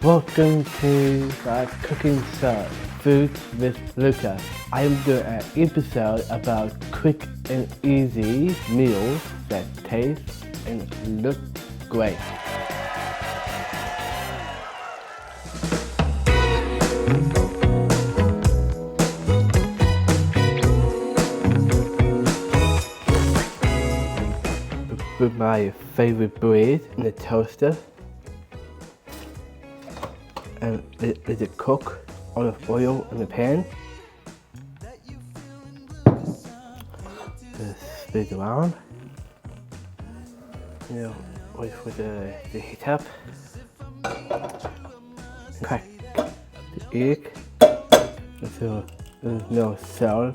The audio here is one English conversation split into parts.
Welcome to my cooking show, Food with Luka. I am doing an episode about quick and easy meals that taste and look great. With my favorite bread in the toaster. And let it cook olive oil in the pan. Just spin it around. Wait for the heat up. Crack the egg until there's no cell.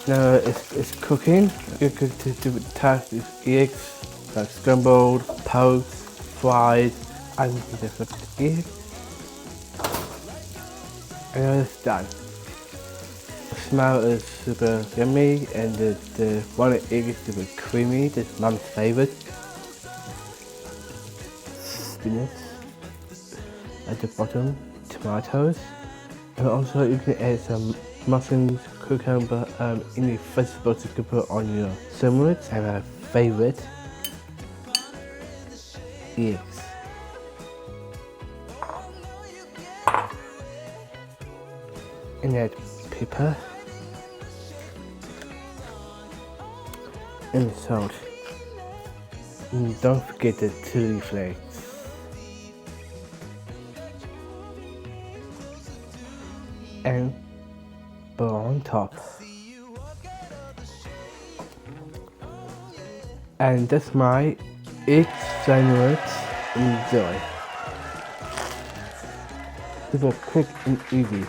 Now it's cooking. You're good to toast these eggs, like scrambled, poached, fried, and you just flip the egg. And it's done. The smell is super yummy, and the one egg is super creamy. This is Mom's favorite. Spinach at the bottom, tomatoes, and also you can add some mushrooms, cucumber, any vegetables you can put on your sandwich. And my favorite, eggs. And add pepper and salt. And don't forget the chili flakes. And butter on top. And that's my egg sandwich. Enjoy. Super quick and easy.